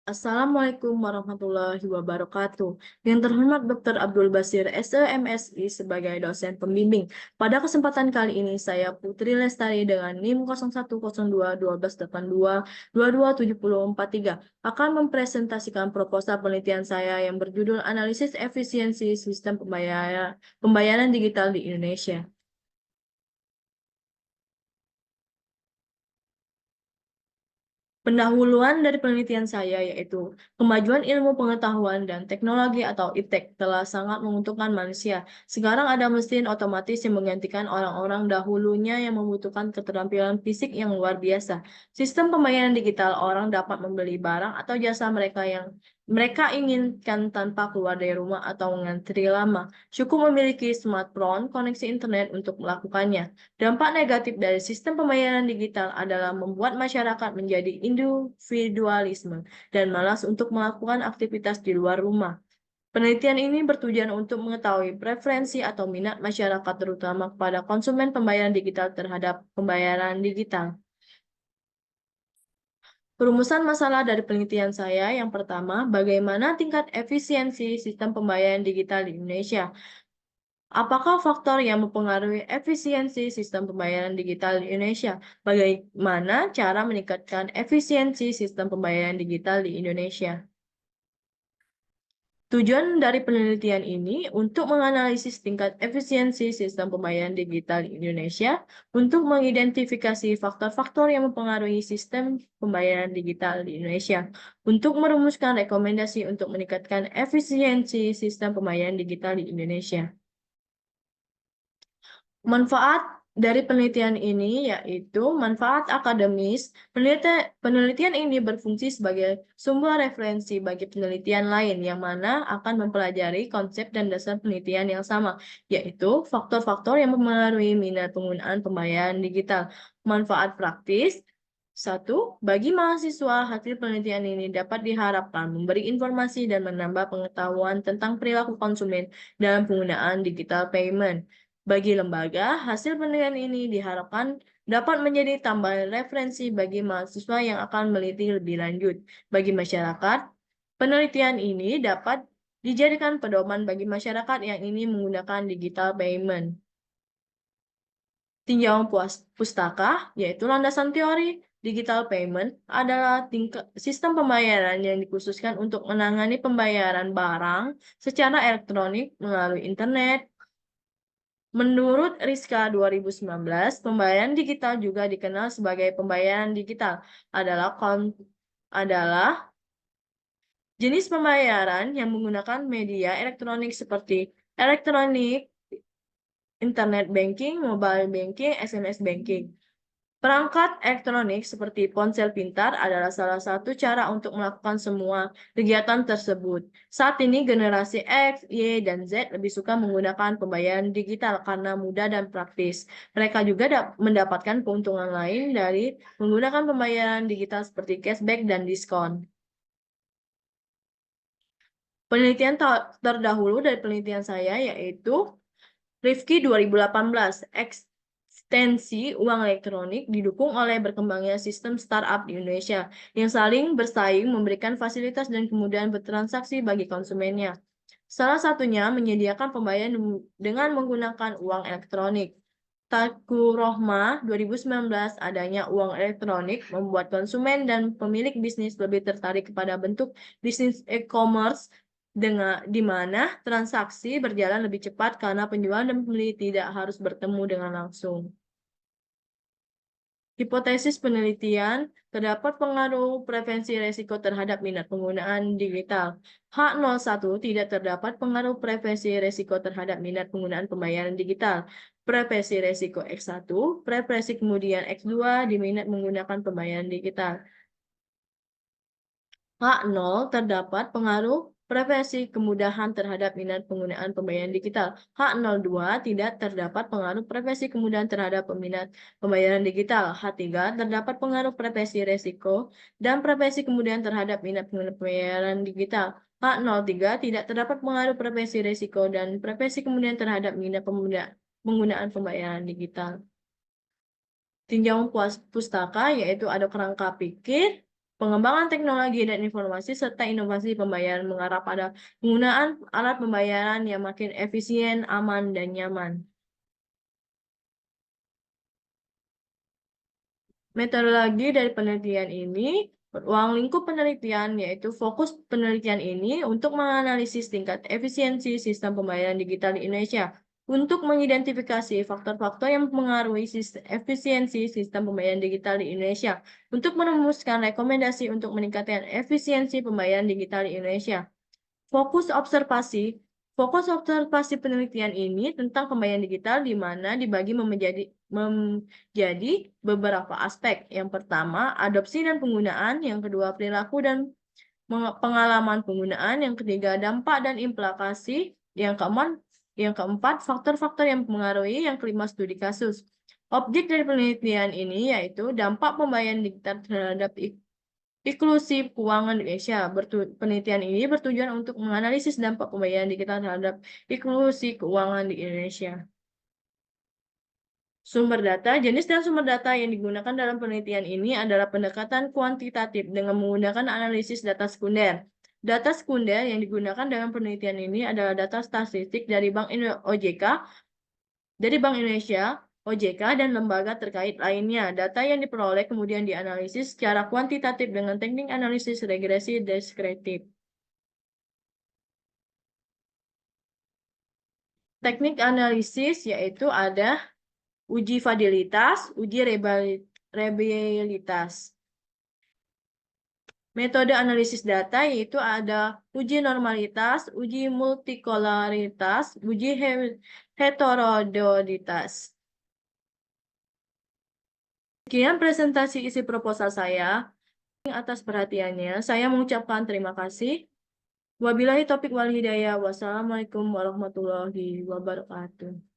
Assalamualaikum warahmatullahi wabarakatuh. Yang terhormat Dr. Abdul Basir, SEMSI sebagai dosen pembimbing. Pada kesempatan kali ini saya Putri Lestari dengan NIM 0102-1282-227043 akan mempresentasikan proposal penelitian saya yang berjudul Analisis Efisiensi Sistem Pembayaran Digital di Indonesia. Pendahuluan dari penelitian saya yaitu kemajuan ilmu pengetahuan dan teknologi atau IPTEK telah sangat menguntungkan manusia. Sekarang ada mesin otomatis yang menggantikan orang-orang dahulunya yang membutuhkan keterampilan fisik yang luar biasa. Sistem pembayaran digital, orang dapat membeli barang atau jasa mereka inginkan tanpa keluar dari rumah atau mengantri lama. Cukup memiliki smartphone, koneksi internet untuk melakukannya. Dampak negatif dari sistem pembayaran digital adalah membuat masyarakat menjadi individualisme dan malas untuk melakukan aktivitas di luar rumah. Penelitian ini bertujuan untuk mengetahui preferensi atau minat masyarakat terutama kepada konsumen pembayaran digital terhadap pembayaran digital. Perumusan masalah dari penelitian saya yang pertama, bagaimana tingkat efisiensi sistem pembayaran digital di Indonesia? Apakah faktor yang mempengaruhi efisiensi sistem pembayaran digital di Indonesia? Bagaimana cara meningkatkan efisiensi sistem pembayaran digital di Indonesia? Tujuan dari penelitian ini untuk menganalisis tingkat efisiensi sistem pembayaran digital di Indonesia untuk mengidentifikasi faktor-faktor yang mempengaruhi sistem pembayaran digital di Indonesia, untuk merumuskan rekomendasi untuk meningkatkan efisiensi sistem pembayaran digital di Indonesia. Manfaat dari penelitian ini yaitu manfaat akademis. Penelitian ini berfungsi sebagai sumber referensi bagi penelitian lain yang mana akan mempelajari konsep dan dasar penelitian yang sama, yaitu faktor-faktor yang mempengaruhi minat penggunaan pembayaran digital. Manfaat praktis. Satu, bagi mahasiswa, hasil penelitian ini dapat diharapkan memberi informasi dan menambah pengetahuan tentang perilaku konsumen dalam penggunaan digital payment. Bagi lembaga, hasil penelitian ini diharapkan dapat menjadi tambahan referensi bagi mahasiswa yang akan meneliti lebih lanjut. Bagi masyarakat, penelitian ini dapat dijadikan pedoman bagi masyarakat yang ingin menggunakan digital payment. Tinjauan pustaka, yaitu landasan teori digital payment, adalah sistem pembayaran yang dikhususkan untuk menangani pembayaran barang secara elektronik melalui internet. Menurut Rizka 2019, pembayaran digital juga dikenal sebagai pembayaran digital adalah jenis pembayaran yang menggunakan media elektronik seperti elektronik, internet banking, mobile banking, SMS banking. Perangkat elektronik seperti ponsel pintar adalah salah satu cara untuk melakukan semua kegiatan tersebut. Saat ini generasi X, Y, dan Z lebih suka menggunakan pembayaran digital karena mudah dan praktis. Mereka juga mendapatkan keuntungan lain dari menggunakan pembayaran digital seperti cashback dan diskon. Penelitian terdahulu dari penelitian saya yaitu Rifki 2018, ekstensi uang elektronik didukung oleh berkembangnya sistem startup di Indonesia yang saling bersaing memberikan fasilitas dan kemudahan bertransaksi bagi konsumennya. Salah satunya menyediakan pembayaran dengan menggunakan uang elektronik. Taku Rohma 2019, adanya uang elektronik membuat konsumen dan pemilik bisnis lebih tertarik kepada bentuk bisnis e-commerce di mana transaksi berjalan lebih cepat karena penjual dan pembeli tidak harus bertemu dengan langsung. Hipotesis penelitian, terdapat pengaruh prevensi resiko terhadap minat penggunaan digital. H01 tidak terdapat pengaruh prevensi resiko terhadap minat penggunaan pembayaran digital. Prevensi resiko X1, prevensi kemudian X2 di minat menggunakan pembayaran digital. H0 terdapat pengaruh preferensi kemudahan terhadap minat penggunaan pembayaran digital. H02 tidak terdapat pengaruh preferensi kemudahan terhadap peminat pembayaran digital. H3 terdapat pengaruh preferensi resiko dan preferensi kemudahan terhadap minat pembayaran digital. H03 tidak terdapat pengaruh preferensi resiko dan preferensi kemudahan terhadap minat penggunaan pembayaran digital. Tinjauan pustaka yaitu ada kerangka pikir, pengembangan teknologi dan informasi, serta inovasi pembayaran mengarah pada penggunaan alat pembayaran yang makin efisien, aman, dan nyaman. Metodologi dari penelitian ini, ruang lingkup penelitian, yaitu fokus penelitian ini untuk menganalisis tingkat efisiensi sistem pembayaran digital di Indonesia, untuk mengidentifikasi faktor-faktor yang mempengaruhi efisiensi sistem pembayaran digital di Indonesia, untuk merumuskan rekomendasi untuk meningkatkan efisiensi pembayaran digital di Indonesia. Fokus observasi penelitian ini tentang pembayaran digital di mana dibagi menjadi beberapa aspek. Yang pertama, adopsi dan penggunaan. Yang kedua, perilaku dan pengalaman penggunaan. Yang ketiga, dampak dan implikasi. Yang keempat, faktor-faktor yang mempengaruhi. Yang kelima, studi kasus. Objek dari penelitian ini yaitu dampak pembayaran digital terhadap inklusi keuangan Indonesia. Penelitian ini bertujuan untuk menganalisis dampak pembayaran digital terhadap inklusi keuangan di Indonesia. Sumber data, jenis dan sumber data yang digunakan dalam penelitian ini adalah pendekatan kuantitatif dengan menggunakan analisis data sekunder. Data sekunder yang digunakan dalam penelitian ini adalah data statistik dari Bank Indonesia, OJK, dan lembaga terkait lainnya. Data yang diperoleh kemudian dianalisis secara kuantitatif dengan teknik analisis regresi deskriptif. Teknik analisis yaitu ada uji validitas, uji reliabilitas. Metode analisis data yaitu ada uji normalitas, uji multikolaritas, uji heterodoxitas. Sekian presentasi isi proposal saya. Atas perhatiannya, saya mengucapkan terima kasih. Wabillahi taufiq wal hidayah. Wassalamualaikum warahmatullahi wabarakatuh.